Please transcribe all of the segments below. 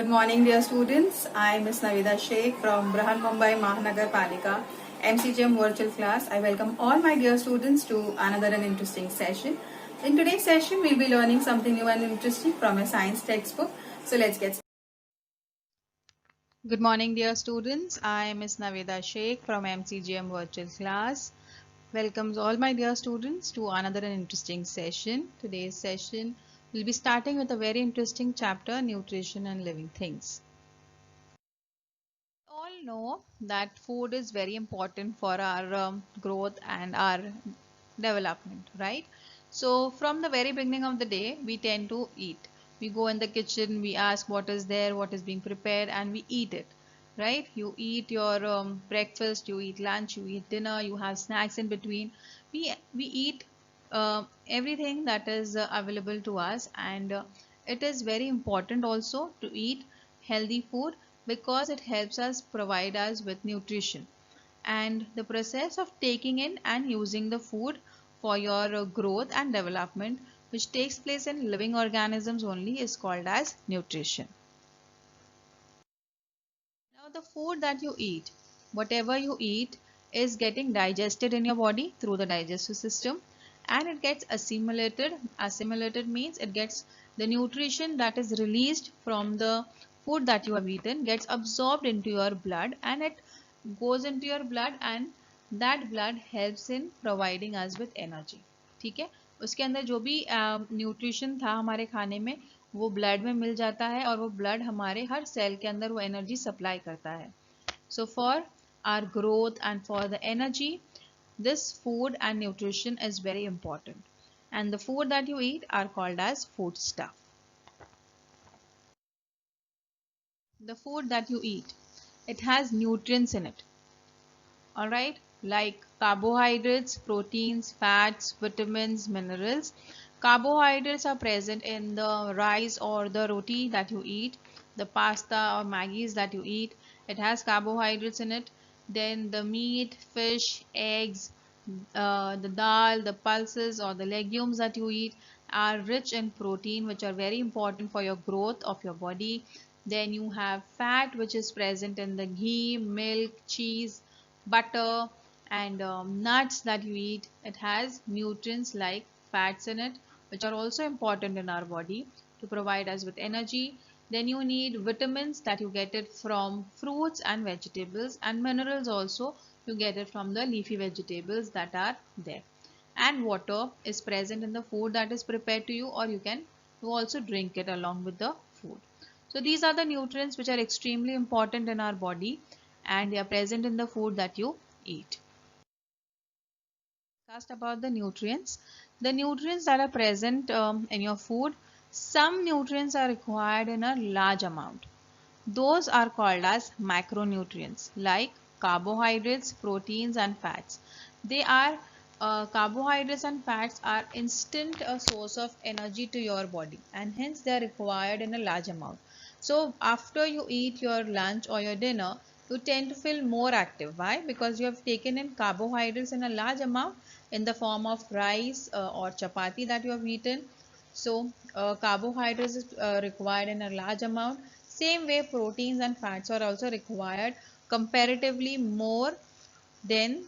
Good morning, dear students. I am Ms. Navida Sheikh from Brahan Mumbai Mahanagar Palika MCGM virtual class. I welcome all my dear students to another and interesting session. In today's session, we'll be learning something new and interesting from a science textbook. So let's get started. Good morning, dear students. I am Ms. Navida Sheikh from MCGM virtual class. Welcomes all my dear students to another and interesting session. Today's session will be starting with a very interesting chapter, Nutrition and Living Things. We all know that food is very important for our growth and our development, right? So from the very beginning of the day, we tend to eat. We go in the kitchen, we ask what is there, what is being prepared, and we eat it, right? You eat your breakfast, you eat lunch, you eat dinner, you have snacks in between. We eat everything that is available to us, and it is very important also to eat healthy food because it helps us provide us with nutrition. And the process of taking in and using the food for your growth and development, which takes place in living organisms only, is called as nutrition. Now the food that you eat, whatever you eat, is getting digested in your body through the digestive system, and it gets assimilated. Assimilated means it gets the nutrition that is released from the food that you have eaten gets absorbed into your blood, and it goes into your blood, and that blood helps in providing us with energy. ठीक है, उसके अंदर जो भी nutrition था हमारे खाने में वो ब्लड में मिल जाता है और वो ब्लड हमारे हर सेल के अंदर वो एनर्जी सप्लाई करता है. So for our growth and for the energy, this food and nutrition is very important, and the food that you eat are called as food stuff. The food that you eat, it has nutrients in it, all right, like carbohydrates, proteins, fats, vitamins, minerals. Carbohydrates are present in the rice or the roti that you eat, the pasta or maggies that you eat. It has carbohydrates in it. Then the meat, fish, eggs, the dal, the pulses or the legumes that you eat are rich in protein, which are very important for your growth of your body. Then you have fat, which is present in the ghee, milk, cheese, butter, and nuts that you eat. It has nutrients like fats in it, which are also important in our body to provide us with energy. Then you need vitamins that you get it from fruits and vegetables, and minerals also you get it from the leafy vegetables that are there. And water is present in the food that is prepared to you, or you also drink it along with the food. So these are the nutrients which are extremely important in our body, and they are present in the food that you eat. Discussed about the nutrients. The nutrients that are present in your food, some nutrients are required in a large amount. Those are called as macronutrients, like carbohydrates, proteins, and fats. They are carbohydrates and fats are instant a source of energy to your body, and hence they are required in a large amount. So after you eat your lunch or your dinner, you tend to feel more active. Why? Because you have taken in carbohydrates in a large amount in the form of rice or chapati that you have eaten. So carbohydrates is required in a large amount. Same way proteins and fats are also required comparatively more than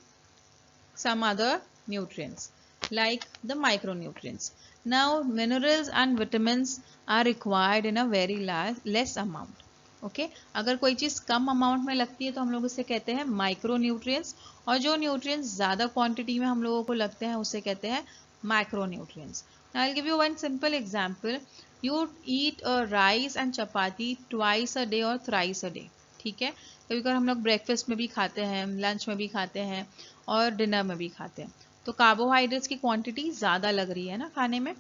some other nutrients like the micronutrients. Now minerals and vitamins are required in a very less amount. Okay अगर कोई चीज़ कम amount में लगती है तो हम लोग उसे कहते हैं माइक्रो न्यूट्रिएंट्स, और जो न्यूट्रिएंट्स ज़्यादा क्वांटिटी में हम लोगों को लगते हैं उसे कहते हैं macro nutrients. Now I will give you one simple example. You eat rice and chapati twice a day और थ्राइस अ डे. ठीक है, कभी कभी हम लोग ब्रेकफास्ट में भी खाते हैं, लंच में भी खाते हैं और डिनर में भी खाते हैं. तो कार्बोहाइड्रेट्स की क्वांटिटी ज़्यादा लग रही है ना खाने में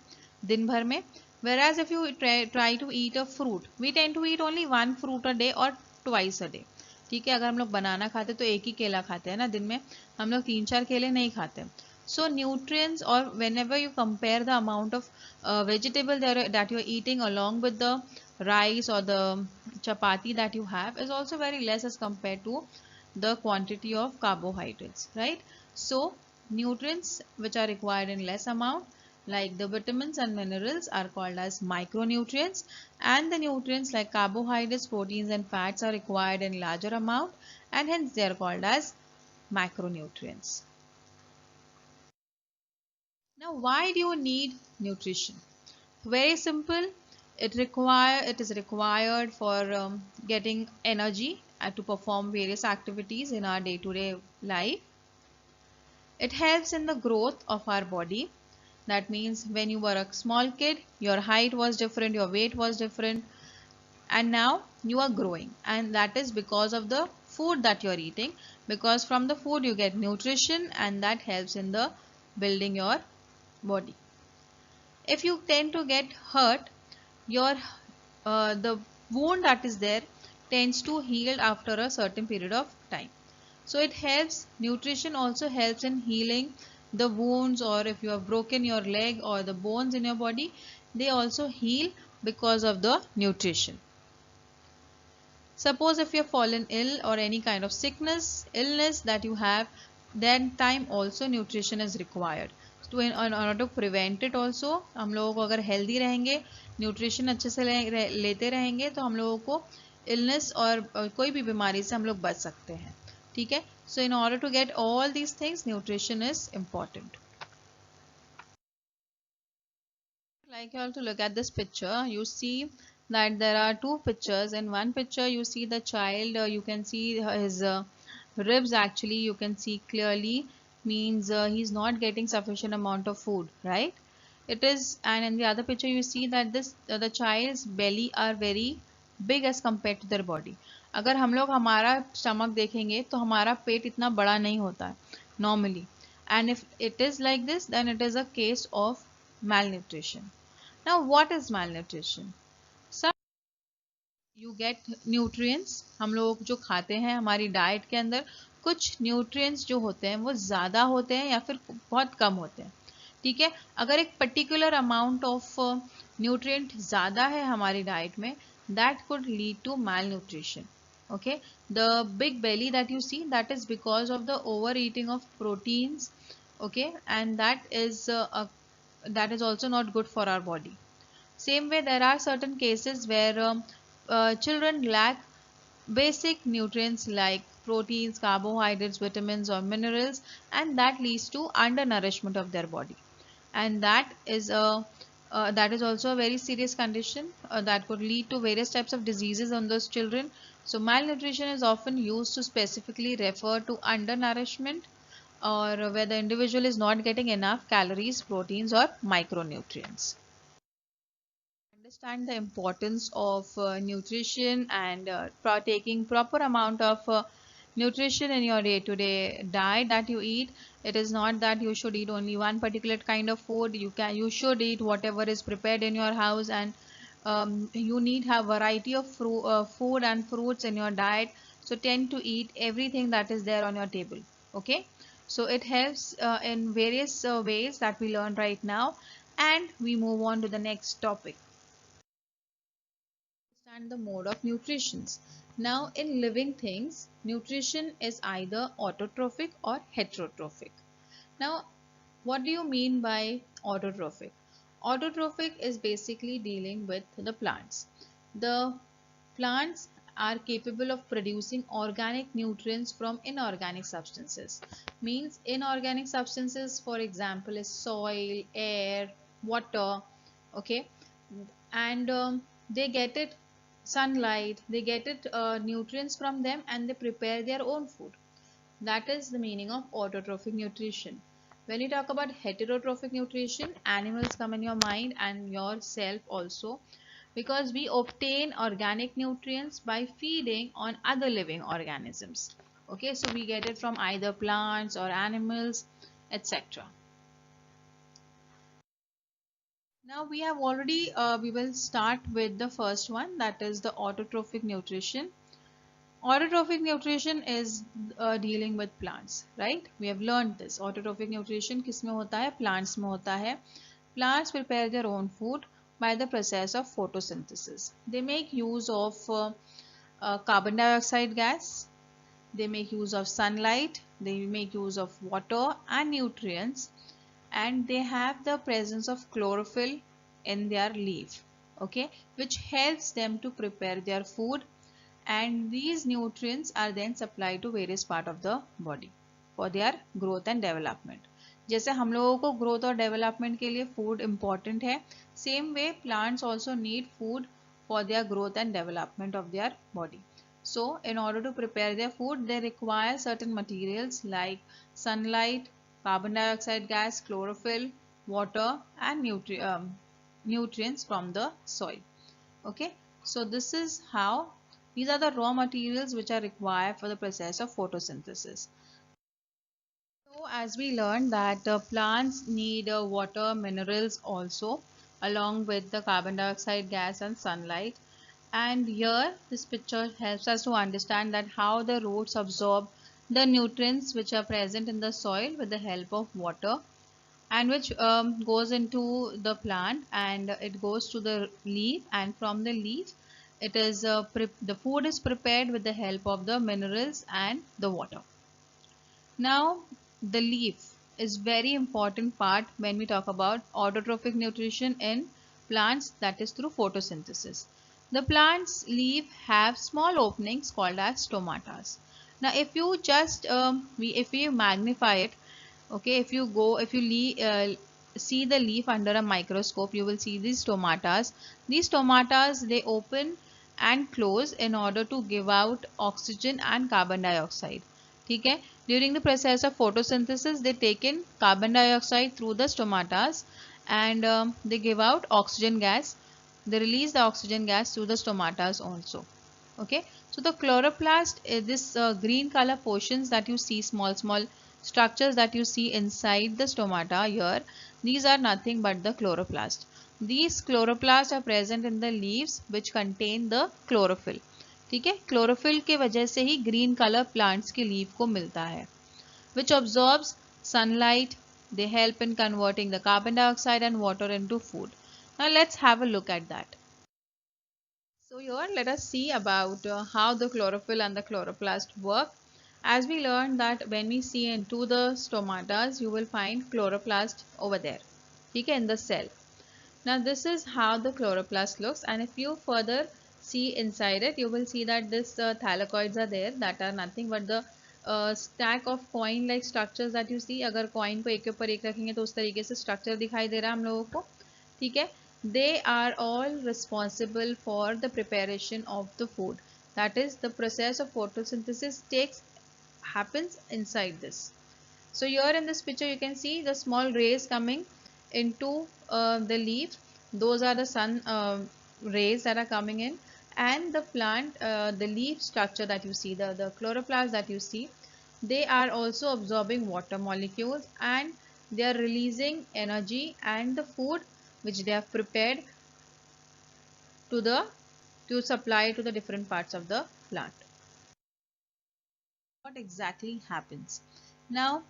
दिन भर में. Whereas if you try to eat a fruit, we tend to eat only one fruit a day or twice a day. ठीक है, अगर हम लोग बनाना खाते तो एक ही केला खाते हैं ना दिन में, हम लोग 3-4 केले नहीं खाते. So nutrients, or whenever you compare the amount of vegetable that you are eating along with the rice or the chapati that you have is also very less as compared to the quantity of carbohydrates, right? So nutrients which are required in less amount, like the vitamins and minerals are called as micronutrients, and the nutrients like carbohydrates, proteins and fats are required in larger amount, and hence they are called as macronutrients. Now, why do you need nutrition? Very simple. It is required for getting energy to perform various activities in our day-to-day life. It helps in the growth of our body. That means when you were a small kid, your height was different, your weight was different, and now you are growing, and that is because of the food that you are eating, because from the food you get nutrition, and that helps in the building your body. If you tend to get hurt, your the wound that is there tends to heal after a certain period of time. So it helps, nutrition also helps in healing the wounds, or if you have broken your leg or the bones in your body, they also heal because of the nutrition. Suppose if you have fallen ill or any kind of illness that you have, then time also nutrition is required. So in order to prevent it also, हम लोगों को अगर healthy रहेंगे, nutrition अच्छे से लेते रहेंगे, तो हम लोगों को illness और कोई भी बीमारी से हम लोग बच सकते हैं. ठीक है? So in order to get all these things, nutrition is important. Like you have to look at this picture, you see that there are two pictures. In one picture you see the child, you can see his ribs, actually you can see clearly, means he's not getting sufficient amount of food, right? It is. And in the other picture you see that this the child's belly are very big as compared to their body. अगर हम लोग हमारा stomach देखेंगे तो हमारा पेट इतना बड़ा नहीं होता है normally, and if it is like this, then it is a case of malnutrition. Now, what is malnutrition? Some you get nutrients, हम लोग जो खाते हैं हमारी डाइट के अंदर कुछ न्यूट्रिएंट्स जो होते हैं वो ज़्यादा होते हैं या फिर बहुत कम होते हैं. ठीक है? अगर एक पर्टिकुलर अमाउंट ऑफ न्यूट्रिएंट ज़्यादा है हमारी डाइट में, that could lead to malnutrition. Okay, the big belly that you see, that is because of the overeating of proteins. Okay, and that is also not good for our body. Same way, there are certain cases where children lack basic nutrients like proteins, carbohydrates, vitamins or minerals, and that leads to undernourishment of their body. And that is also a very serious condition that could lead to various types of diseases on those children. So malnutrition is often used to specifically refer to undernourishment, or where the individual is not getting enough calories, proteins or micronutrients. Understand the importance of nutrition and taking proper amount of nutrition in your day-to-day diet that you eat. It is not that you should eat only one particular kind of food. You should eat whatever is prepared in your house, and you need have variety of food and fruits in your diet. So tend to eat everything that is there on your table. Okay, so it helps in various ways that we learn right now, and we move on to the next topic. Understand the mode of nutrition. Now, in living things, nutrition is either autotrophic or heterotrophic. Now, what do you mean by autotrophic? Autotrophic is basically dealing with the plants. The plants are capable of producing organic nutrients from inorganic substances. Means inorganic substances, for example, is soil, air, water. Okay, and they get it sunlight, they get it nutrients from them, and they prepare their own food. That is the meaning of autotrophic nutrition. When you talk about heterotrophic nutrition, animals come in your mind and yourself also, because we obtain organic nutrients by feeding on other living organisms. Okay, so we get it from either plants or animals, etc. Now we have already, we will start with the first one, that is the autotrophic nutrition. Autotrophic nutrition is dealing with plants, right? We have learned this. Autotrophic nutrition किसमें होता है? Plants में होता है. Plants prepare their own food by the process of photosynthesis. They make use of carbon dioxide gas. They make use of sunlight. They make use of water and nutrients. and they have the presence of chlorophyll in their leaf, okay, which helps them to prepare their food, and these nutrients are then supplied to various part of the body for their growth and development. जैसे हम लोगों को growth और development के लिए food important है, same way plants also need food for their growth and development of their body. So in order to prepare their food, they require certain materials like sunlight, carbon dioxide gas, chlorophyll, water, and nutrients from the soil. Okay, so this is how these are the raw materials which are required for the process of photosynthesis. So as we learned that plants need water, minerals also, along with the carbon dioxide gas and sunlight. And here this picture helps us to understand that how the roots absorb the nutrients which are present in the soil with the help of water, and which goes into the plant, and it goes to the leaf, and from the leaf it is the food is prepared with the help of the minerals and the water. Now the leaf is very important part when we talk about autotrophic nutrition in plants, that is through photosynthesis. The plant's leaf have small openings called as stomatas. Now if you just if you magnify it, okay, if you see the leaf under a microscope, you will see these stomatas. These stomatas, they open and close in order to give out oxygen and carbon dioxide. ठीक है, during the process of photosynthesis they take in carbon dioxide through the stomatas, and they give out oxygen gas. They release the oxygen gas through the stomatas also. Okay, so the chloroplast is this green color portions that you see, small structures that you see inside the stomata here, these are nothing but the chloroplast. These chloroplasts are present in the leaves which contain the chlorophyll. ठीक है, chlorophyll के वजह से ही green color plants के leaf को मिलता है, which absorbs sunlight. They help in converting the carbon dioxide and water into food. Now let's have a look at that. So here let us see about how the chlorophyll and the chloroplast work. As we learned that when we see into the stomatas, you will find chloroplast over there, okay, in the cell. Now this is how the chloroplast looks, and if you further see inside it, you will see that this thylakoids are there, that are nothing but the stack of coin like structures that you see. अगर coin को एक के ऊपर एक रखेंगे तो उस तरीके से structure दिखाई दे रहा है हम लोगों को, ठीक है. They are all responsible for the preparation of the food. That is, the process of photosynthesis happens inside this. So here in this picture you can see the small rays coming into the leaf. Those are the sun rays that are coming in, and the plant, the leaf structure that you see, the chloroplast that you see, they are also absorbing water molecules, and they are releasing energy and the food which they have prepared to supply to the different parts of the plant. What exactly happens now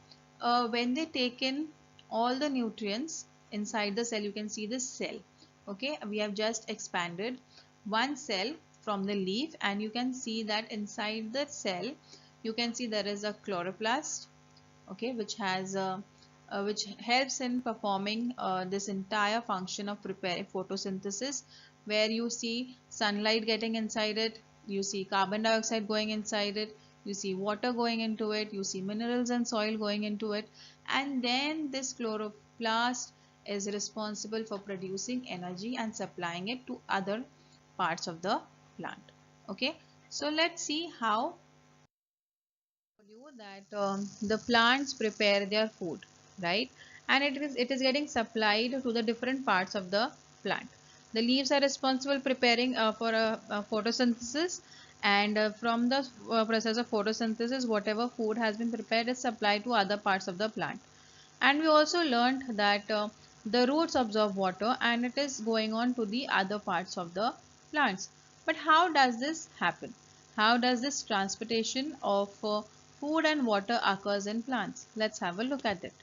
when they take in all the nutrients inside the cell? You can see this cell, okay, we have just expanded one cell from the leaf, and you can see that inside the cell you can see there is a chloroplast, okay, which has which helps in performing this entire function of preparing photosynthesis, where you see sunlight getting inside it, you see carbon dioxide going inside it, you see water going into it, you see minerals and soil going into it, and then this chloroplast is responsible for producing energy and supplying it to other parts of the plant. Okay, so let's see how you that the plants prepare their food, right, and it is getting supplied to the different parts of the plant. The leaves are responsible preparing for photosynthesis, and from the process of photosynthesis whatever food has been prepared is supplied to other parts of the plant. And we also learned that the roots absorb water and it is going on to the other parts of the plants. But how does this happen? How does this transportation of food and water occurs in plants? Let's have a look at it.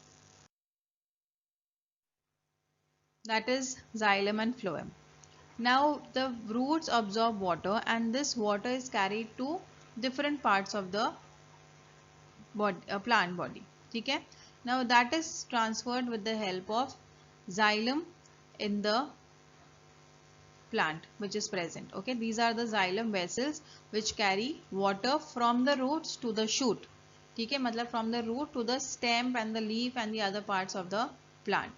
That is xylem and phloem. Now the roots absorb water, and this water is carried to different parts of the body, plant body. ठीक है, Now that is transferred with the help of xylem in the plant which is present. Okay, these are the xylem vessels which carry water from the roots to the shoot. ठीक है, मतलब from the root to the stem and the leaf and the other parts of the plant.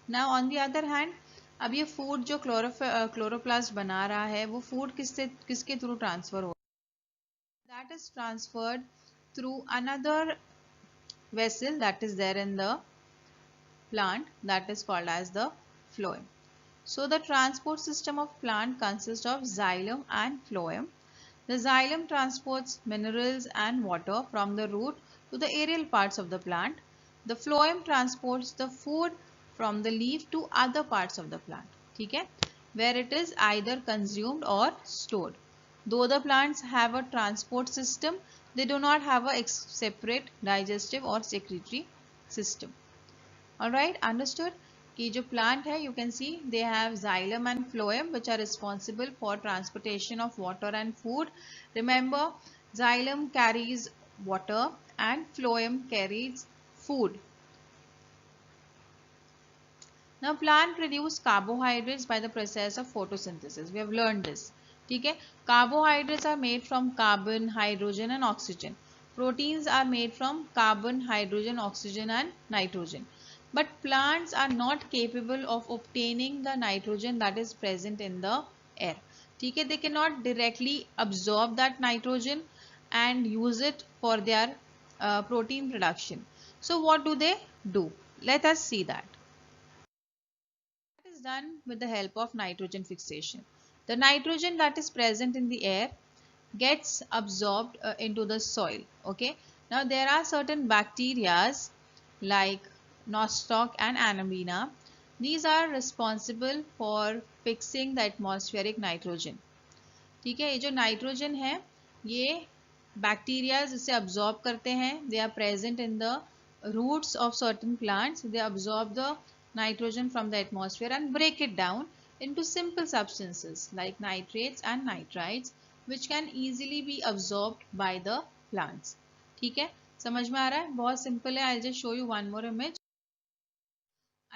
Now on the other hand, अब ये food जो chloroplast बना रहा है वो food किसके थ्रू ट्रांसफर हो, that is transferred through another vessel that is there in the plant, that is called as the phloem. So the transport system of plant consists of xylem and phloem. The xylem transports minerals and water from the root to the aerial parts of the plant. The phloem transports the food from the leaf to other parts of the plant. ठीक है, where it is either consumed or stored. Though the plants have a transport system, they do not have a separate digestive or secretory system. Alright, understood? कि जो plant है, you can see they have xylem and phloem which are responsible for transportation of water and food. Remember, xylem carries water and phloem carries food. Now plant produce carbohydrates by the process of photosynthesis. We have learned this. ठीक है, carbohydrates are made from carbon, hydrogen and oxygen. Proteins are made from carbon, hydrogen, oxygen and nitrogen. But plants are not capable of obtaining the nitrogen that is present in the air. ठीक है, they cannot directly absorb that nitrogen and use it for their protein production. So what do? Let us see that. That is done with the help of nitrogen fixation. The nitrogen that is present in the air gets absorbed into the soil. Okay. Now there are certain bacteria like Nostoc and Anomina. These are responsible for fixing the atmospheric nitrogen. ठीक है, ये जो nitrogen है ये bacteria इसे absorb करते हैं. They are present in the roots of certain plants. They absorb the nitrogen from the atmosphere and break it down into simple substances like nitrates and nitrites which can easily be absorbed by the plants. ठीक है, समझ में आ रहा है, बहुत simple है. I'll just show you one more image.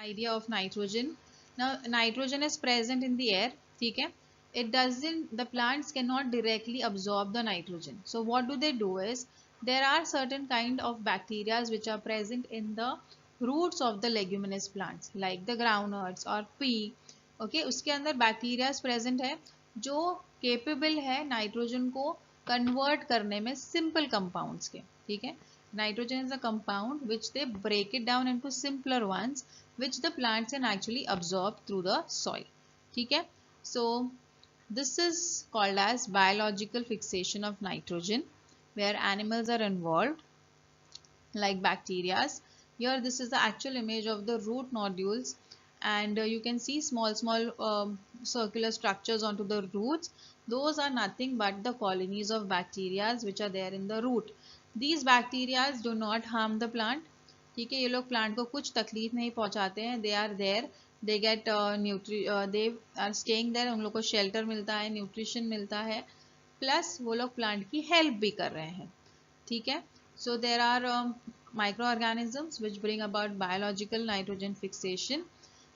Idea of nitrogen. Now nitrogen is present in the air. ठीक है, the plants cannot directly absorb the nitrogen. So what do is there are certain kind of bacteria which are present in the roots of the leguminous plants like the groundnuts or pea. Okay, उसके अंदर bacteria present है जो capable है nitrogen को convert करने में simple compounds के. ठीक है, nitrogen is a compound which they break it down into simpler ones which the plants can actually absorb through the soil. ठीक है, so this is called as biological fixation of nitrogen where animals are involved like bacteria. Here this is the actual image of the root nodules and you can see small circular structures onto the roots. Those are nothing but the colonies of bacteria which are there in the root. These bacteria do not harm the plant. ठीक है, ये लोग plant को कुछ तकलीफ नहीं पहुंचाते हैं. They are there, they get they are staying there. उन लोग को शेल्टर मिलता है, न्यूट्रिशन मिलता है, प्लस वो लोग प्लांट की हेल्प भी कर रहे हैं. ठीक है, so there are microorganisms which bring about biological nitrogen fixation.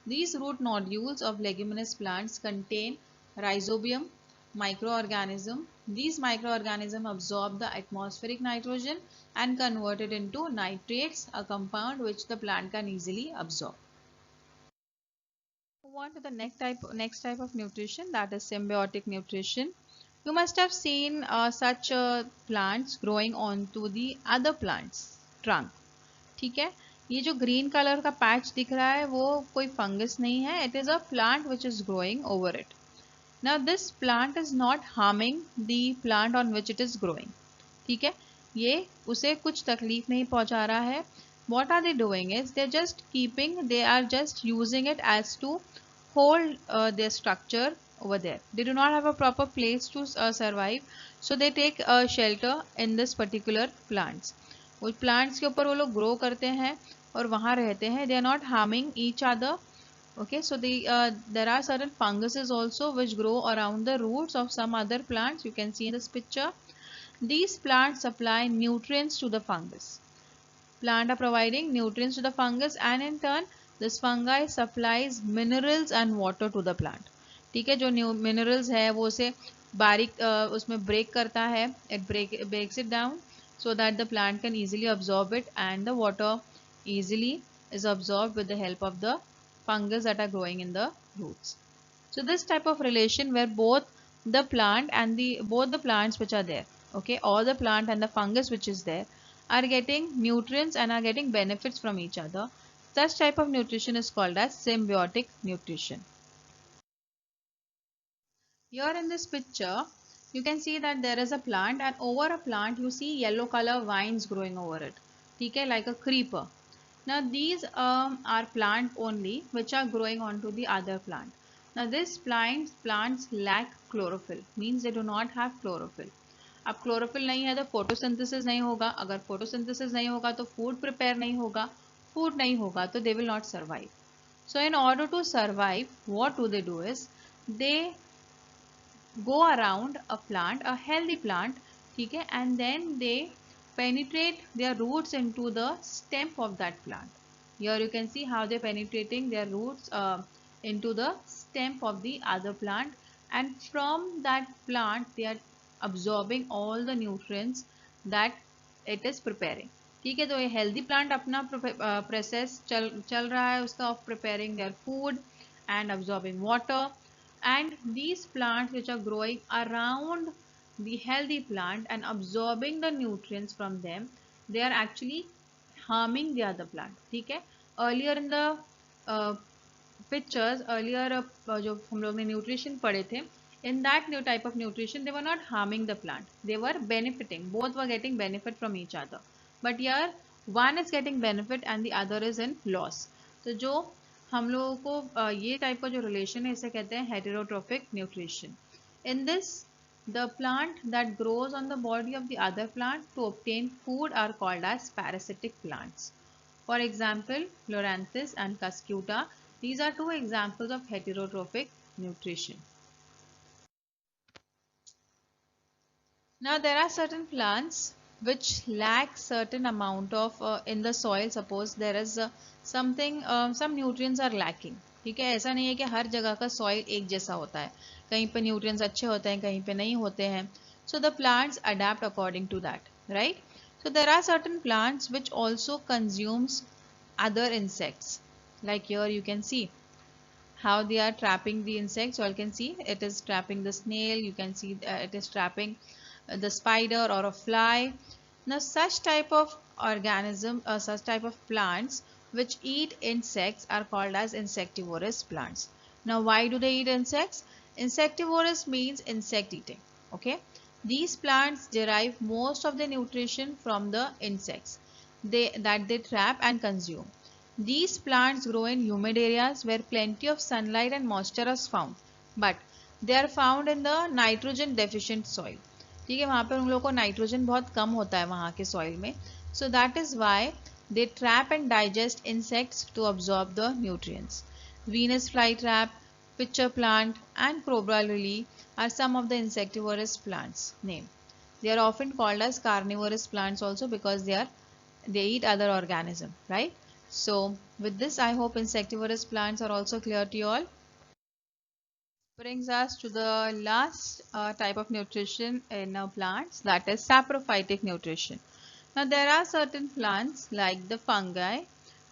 These root nodules of leguminous plants contain rhizobium microorganism. These microorganisms absorb the atmospheric nitrogen and convert it into nitrates, a compound which the plant can easily absorb. Move on to the next type of nutrition, that is symbiotic nutrition. You must have seen such plants growing onto the other plants trunk. ठीक है, ये जो green color का patch दिख रहा है वो कोई fungus नहीं है. It is a plant which is growing over it. Now this plant is not harming the plant on which it is growing. ठीक है, ये उसे कुछ तकलीफ नहीं पहुंचा रहा है. What are they doing is they are just using it as to hold their structure over there. They do not have a proper place to survive, so they take shelter in this particular plants. वो plants के ऊपर वो लोग grow करते हैं और वहाँ रहते हैं. They are not harming each other. Okay, so there are certain funguses also which grow around the roots of some other plants. You can see in this picture. These plants supply nutrients to the fungus. Plant are providing nutrients to the fungus and in turn this fungi supplies minerals and water to the plant. ठीक है, जो new minerals है वो उसे बारीक उसमें break करता है, it breaks it down so that the plant can easily absorb it and the water easily is absorbed with the help of the fungus that are growing in the roots. So this type of relation where both the plant and both the plants which are there, okay, or the plant and the fungus which is there are getting nutrients and are getting benefits from each other. Such type of nutrition is called as symbiotic nutrition. Here in this picture, you can see that there is a plant and over a plant you see yellow color vines growing over it. Okay, like a creeper. Now these are plant only which are growing onto the other plant. Now this plants lack chlorophyll, means they do not have chlorophyll. अब chlorophyll नहीं है तो photosynthesis नहीं होगा, अगर photosynthesis नहीं होगा तो food prepare नहीं होगा, food नहीं होगा तो they will not survive. So in order to survive, what do they do is they go around a plant, a healthy plant, ठीक है, and then they penetrate their roots into the stem of that plant. Here you can see how they're penetrating their roots into the stem of the other plant, and from that plant they are absorbing all the nutrients that it is preparing. ठीक है, तो ये healthy plant अपना process चल रहा है उसका of preparing their food and absorbing water, and these plants which are growing around the healthy plant and absorbing the nutrients from them, they are actually harming the other plant. ठीक है, earlier in the pictures, earlier जो हम लोग ने nutrition पढ़े थे, in that new type of nutrition they were not harming the plant, they were benefiting, both were getting benefit from each other, but here one is getting benefit and the other is in loss. तो जो हम लोगों को ये type का जो relation है इसे कहते हैं heterotrophic nutrition. In this the plant that grows on the body of the other plant to obtain food are called as parasitic plants. For example, Loranthus and Cuscuta, these are two examples of heterotrophic nutrition. Now there are certain plants which lack certain amount of in the soil. Suppose there is something some nutrients are lacking. ठीक है, ऐसा नहीं है कि हर जगह का soil एक जैसा होता है, कहीं पे न्यूट्रिएंट्स अच्छे होते हैं कहीं पे नहीं होते हैं. So the plants adapt according to that, right? So there are certain plants which also consumes other insects. Like here you can see how they are trapping the insects. So you can see it is trapping the snail, you can see it is trapping the spider or a fly. Now such type of organism or such type of plants which eat insects are called as insectivorous plants. Now why do they eat insects? Insectivorous means insect eating. Okay, these plants derive most of the nutrition from the insects that they trap and consume. These plants grow in humid areas where plenty of sunlight and moisture is found, but they are found in the nitrogen deficient soil. ठीक है, वहाँ पर उन लोगों को nitrogen बहुत कम होता है वहाँ के सॉइल में. So that is why they trap and digest insects to absorb the nutrients. Venus flytrap, pitcher plant and cobra lily are some of the insectivorous plants named. They are often called as carnivorous plants also because they eat other organisms, right? So with this I hope insectivorous plants are also clear to you all. Brings us to the last type of nutrition in plants, that is saprophytic nutrition. Now there are certain plants like the fungi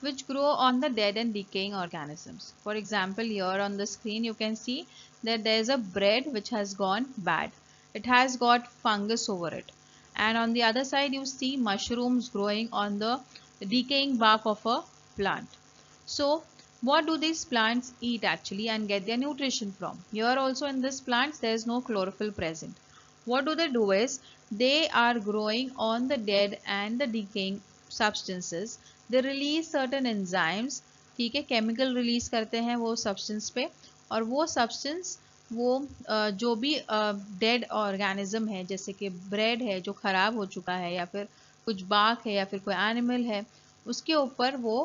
which grow on the dead and decaying organisms. For example, here on the screen you can see that there is a bread which has gone bad. It has got fungus over it, and on the other side you see mushrooms growing on the decaying bark of a plant. So what do these plants eat actually and get their nutrition from? Here also in this plants there is no chlorophyll present. What do they do is they are growing on the dead and the decaying substances. They release certain enzymes, ठीक है, chemical release करते हैं वो substance पे, और वो substance वो जो भी डेड ऑर्गेनिज्म है जैसे कि ब्रेड है जो खराब हो चुका है या फिर कुछ बाक है या फिर कोई एनिमल है उसके ऊपर वो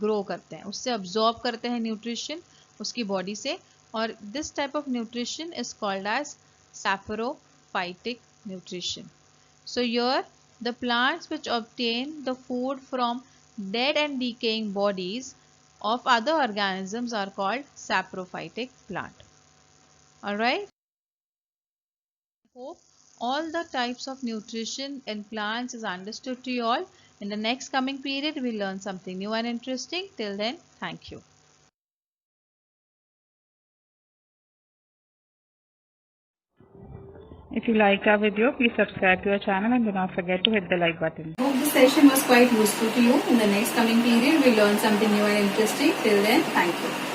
ग्रो करते हैं, उससे अब्जॉर्ब करते हैं न्यूट्रिशन उसकी बॉडी से, और this type of nutrition is called as saprophytic nutrition. So here The plants which obtain the food from dead and decaying bodies of other organisms are called saprophytic plant. Alright. Hope all the types of nutrition in plants is understood to you all. In the next coming period, we'll learn something new and interesting. Till then, thank you. If you liked our video, please subscribe to our channel and do not forget to hit the like button. Hope this session was quite useful to you. In the next coming period, we'll learn something new and interesting. Till then, thank you.